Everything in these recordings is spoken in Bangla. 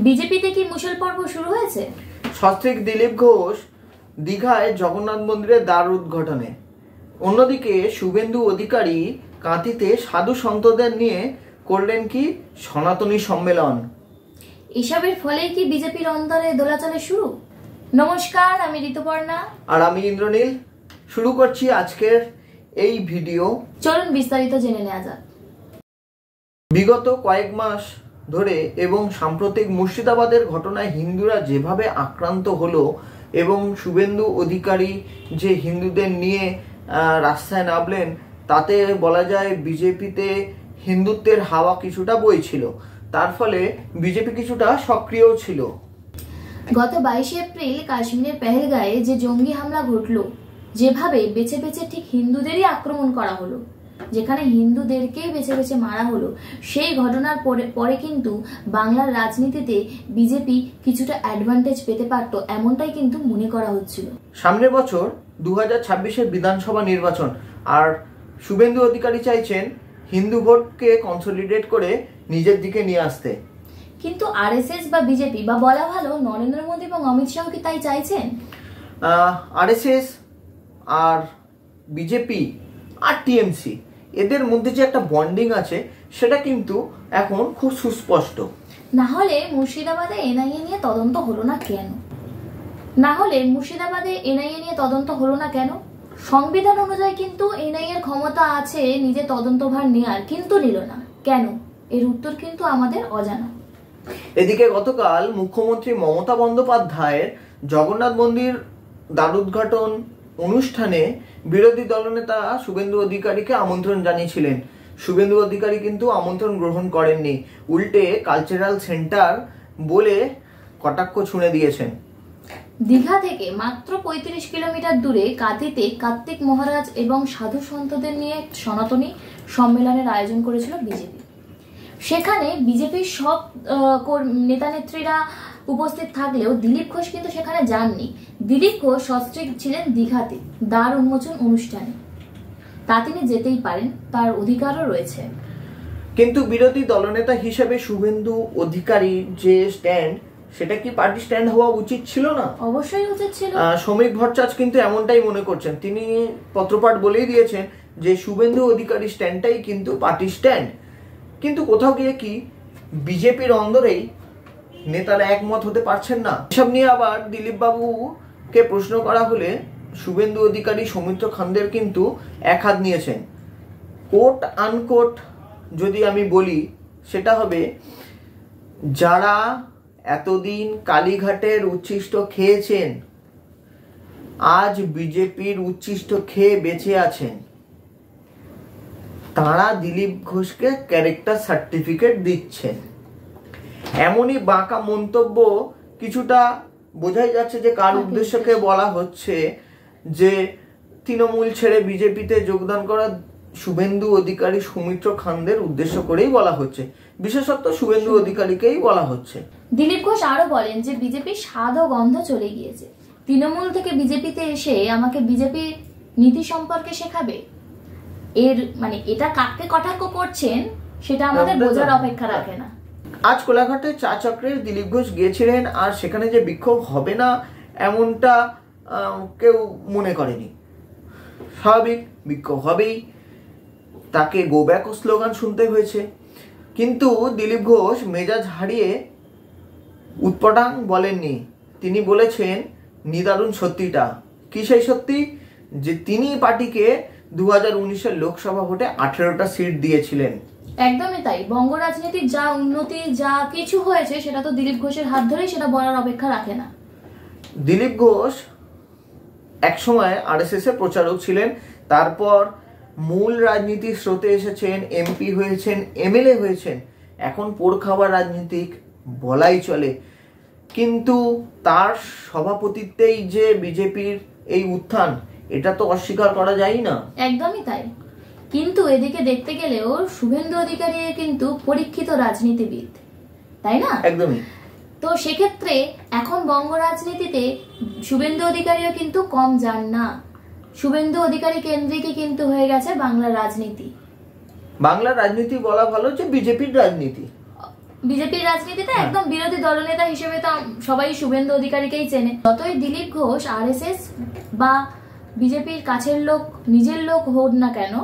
বিজেপিতে কি মুষল পর্ব শুরু হয়েছে? সস্ত্রীক দিলীপ ঘোষ দীঘায় জগন্নাথ মন্দিরের দ্বার উদ্ঘাটনে। অন্যদিকে শুভেন্দু অধিকারী কাঁথিতে সাধু সন্তদের নিয়ে করলেন কি সনাতনী সম্মেলন। এসবের ফলেই কি বিজেপির অন্তরে দোলাচলে শুরু? নমস্কার, আমি ঋতুপর্ণা আর আমি ইন্দ্রনীল। শুরু করছি আজকের এই ভিডিও। চলুন বিস্তারিত জেনে নেওয়া যাক। বিগত কয়েক মাস ধরে এবং সাম্প্রতিক মুর্শিদাবাদের ঘটনায় হিন্দুরা যেভাবে আক্রান্ত হলো এবং শুভেন্দু অধিকারী যে হিন্দুদের নিয়ে রাস্তায় নামলেন, তাতে বলা যায় বিজেপিতে হিন্দুত্বের হাওয়া কিছুটা বইছিল। তার ফলে বিজেপি কিছুটা সক্রিয় ছিল। গত 22 এপ্রিল কাশ্মীরের পেহেলগাঁয়ে যে জঙ্গি হামলা ঘটলো, যেভাবে বেছে বেছে ঠিক হিন্দুদেরই আক্রমণ করা হলো, যেখানে হিন্দুদেরকেই বেছে বেছে মারা হলো, সেই ঘটনার পরে কিন্তু বাংলার রাজনীতিতে বিজেপি কিছুটা অ্যাডভান্টেজ পেতে পারত, এমনটাই কিন্তু মনে করা হচ্ছিল। সামনের বছর 2026-এর বিধানসভা নির্বাচন, আর শুভেন্দু অধিকারী চাইছেন হিন্দু ভোটকে কনসলিডেট করে নিজের দিকে নিয়ে আসতে। কিন্তু আরএসএস বা বিজেপি বা বলা ভালো নরেন্দ্র মোদী এবং অমিত শাহ কি তাই চাইছেন? আরএসএস আর বিজেপি আর টিএমসি এদের মধ্যে যে একটা বন্ডিং আছে সেটা কিন্তু এখন খুব সুস্পষ্ট। না হলে মুর্শিদাবাদে এনআইএ নিয়ে তদন্ত হলো না কেন? সংবিধান অনুযায়ী কিন্তু এনআইএ এর ক্ষমতা আছে নিজের তদন্তভার নেওয়ার, কিন্তু নিল না কেন? এর উত্তর কিন্তু আমাদের অজানা। এদিকে গতকাল মুখ্যমন্ত্রী মমতা বন্দ্যোপাধ্যায়ের জগন্নাথ মন্দির দ্বারোদ্ঘাটন অনুষ্ঠানে বিরোধী দলনেতা শুভেন্দু অধিকারীকে আমন্ত্রণ জানিয়েছিলেন। শুভেন্দু অধিকারী কিন্তু আমন্ত্রণ গ্রহণ করেননি, উল্টে কালচারাল সেন্টার বলে কটাক্ষ ছুঁড়ে দিয়েছেন। দীঘা থেকে মাত্র 35 কিলোমিটার দূরে কাঁথিতে কার্তিক মহারাজ এবং সাধু সন্তদের নিয়ে সনাতনী সম্মেলনের আয়োজন করেছিল বিজেপি। সেখানে বিজেপির সব নেতা নেত্রীরা উপস্থিত থাকলেও দিলীপ ঘোষ কিন্তু সেখানে যাননি। দিলীপ ঘোষ সস্ত্রীক ছিলেন দীঘাতে দ্বার উন্মোচন অনুষ্ঠানে। তা তিনি যেতেই পারেন, তার অধিকারও রয়েছে। কিন্তু বিরোধী দলনেতা হিসেবে শুভেন্দু অধিকারী যে স্ট্যান্ড, সেটা কি পার্টি স্ট্যান্ড হওয়া উচিত ছিল না? অবশ্যই উচিত ছিল। শ্রমিক ভট্টাচার্য কিন্তু এমনটাই মনে করছেন। তিনি পত্রপাঠ বলেই দিয়েছেন যে শুভেন্দু অধিকারী স্ট্যান্ডটাই কিন্তু পার্টি স্ট্যান্ড। কিন্তু কোথাও গিয়ে কি বিজেপির অন্দরেই নেতারা একমত হতে পারছেন না। এসব নিয়ে আবার দিলীপ বাবুকে প্রশ্ন করা হলে শুভেন্দু অধিকারী সৌমিত্র খানদের কিন্তু এক হাত নিয়েছেন। কোট আনকোট যদি আমি বলি, সেটা হবে যারা এতদিন কালীঘাটের উচ্ছিষ্ট খেয়েছেন, আজ বিজেপির উচ্ছিষ্ট খেয়ে বেঁচে আছেন, তারা দিলীপ ঘোষকে ক্যারেক্টার সার্টিফিকেট দিচ্ছেন। এমনই বাঁকা মন্তব্য কিছুটা বোঝাই যাচ্ছে যে কার উদ্দেশ্যকে বলা হচ্ছে, যে তৃণমূল ছেড়ে বিজেপিতে যোগদান করা শুভেন্দু অধিকারী সৌমিত্র খানদের উদ্দেশ্য করেই বলা হচ্ছে, বিশেষত শুভেন্দু অধিকারীকেই বলা হচ্ছে। দিলীপ ঘোষ আরো বলেন যে বিজেপির স্বাদ ও গন্ধ চলে গিয়েছে। তৃণমূল থেকে বিজেপিতে এসে আমাকে বিজেপি নীতি সম্পর্কে শেখাবে। এর মানে এটা কাকে কটাক্ষ করছেন সেটা আমাদের বোঝার অপেক্ষা রাখে না। আজ কোলাঘাটে চা চক্রের দিলীপ ঘোষ গিয়েছিলেন, আর সেখানে যে বিক্ষোভ হবে না এমনটা কেউ মনে করেনি। স্বাভাবিক, বিক্ষোভ হবেই, তাকে গো ব্যাক স্লোগান শুনতে হয়েছে। কিন্তু দিলীপ ঘোষ মেজাজ হারিয়ে উৎপটাং বলেননি। তিনি বলেছেন নিদারুণ সত্যিটা। কি সেই সত্যি? যে তিনি পার্টিকে 2019-এর লোকসভা ভোটে 18টা সিট দিয়েছিলেন। একদমই তাই। বঙ্গ রাজনীতির যা উন্নতি, যা কিছু হয়েছে, সেটা তো দিলীপ ঘোষের হাত ধরেই, সেটা বলার অপেক্ষা রাখে না। দিলীপ ঘোষ একসময় আরএসএস এর প্রচারক ছিলেন, তারপর মূল রাজনীতির স্রোতে এসেছেন, এমপি হয়েছেন, এমএলএ হয়েছেন, এখন পোড় খাওয়া রাজনীতিক বলাই চলে। কিন্তু তার সভাপতিত্বেই যে বিজেপির এই উত্থান, এটা তো অস্বীকার করা যায় না। একদমই তাই। কিন্তু এদিকে দেখতে গেলেও শুভেন্দু অধিকারী কিন্তু পরীক্ষিত রাজনীতিবিদ, তাই না? একদমই। তো সেক্ষেত্রে এখন বঙ্গ রাজনীতিতে শুভেন্দু অধিকারীও কিন্তু কম যান না। শুভেন্দু অধিকারী কেন্দ্রিকই কিন্তু হয়ে গেছে বাংলার রাজনীতি। বাংলার রাজনীতি বলা ভালো যে বিজেপির রাজনীতি, বিজেপির রাজনীতিতে একদম বিরোধী দলনেতা হিসেবে তো সবাই শুভেন্দু অধিকারীকেই চেনে। যতই দিলীপ ঘোষ আরএসএস বা বিজেপির কাছের লোক, নিজের লোক হোক না কেন,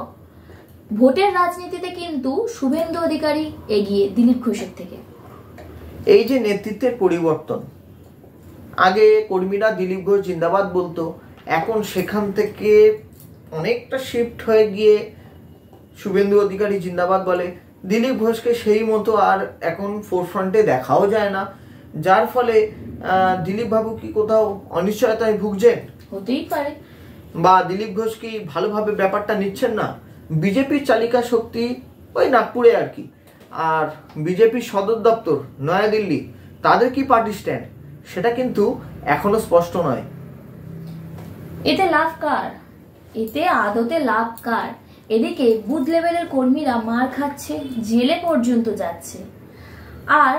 ভোটের রাজনীতিতে কিন্তু শুভেন্দু অধিকারী এগিয়ে দিলীপ ঘোষের থেকে। এই যে নেতৃত্বের পরিবর্তন, আগে কর্মীরা দিলীপ ঘোষ জিন্দাবাদ বলতো, এখন সেখান থেকে অনেকটা শিফট হয়ে গিয়ে শুভেন্দু অধিকারী জিন্দাবাদ বলে। দিলীপ ঘোষকে সেই মতো আর এখন ফোরফ্রন্টে দেখাও যায় না, যার ফলে দিলীপ বাবু কি কোথাও অনিশ্চয়তায় ভুগছেন? হতেই পারে। বা দিলীপ ঘোষ কি ভালোভাবে ব্যাপারটা নিচ্ছেন না? বিজেপির চালিকা শক্তি ওই নাগপুরে আর কি, আর বিজেপির সদর দপ্তর নয়াদিল্লি, তাদের কি পার্টি স্ট্যান্ড সেটা কিন্তু এখনো স্পষ্ট নয়। এতে লাভ কার? এতে আদতে লাভ কার? এদিকে বুথ লেভেলের কর্মীরা মার খাচ্ছে, জেলে পর্যন্ত যাচ্ছে, আর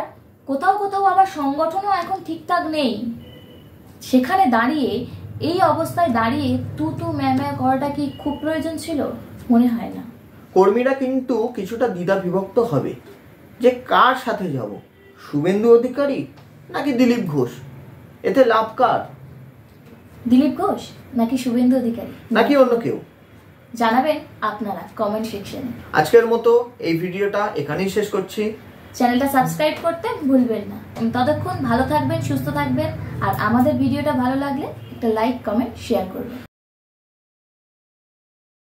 কোথাও কোথাও আবার সংগঠনও এখন ঠিকঠাক নেই। সেখানে দাঁড়িয়ে, এই অবস্থায় দাঁড়িয়ে তু তু ম্যা করাটা কি খুব প্রয়োজন ছিল? মনে হয় না। কর্মীরা কিন্তু কিছুটা দ্বিধা বিভক্ত হবে যে কার সাথে যাব, শুভেন্দু অধিকারী নাকি দিলীপ ঘোষ? এতে লাভ কার? দিলীপ ঘোষ নাকি শুভেন্দু অধিকারী নাকি অন্য কেউ? জানাবেন আপনারা কমেন্ট সেকশনে। আজকের মতো এই ভিডিওটা এখানেই শেষ করছি। চ্যানেলটা সাবস্ক্রাইব করতে ভুলবেন না। ততক্ষণ ভালো থাকবেন, সুস্থ থাকবেন, আর আমাদের ভিডিওটা ভালো লাগলে একটা লাইক, কমেন্ট, শেয়ার করবেন।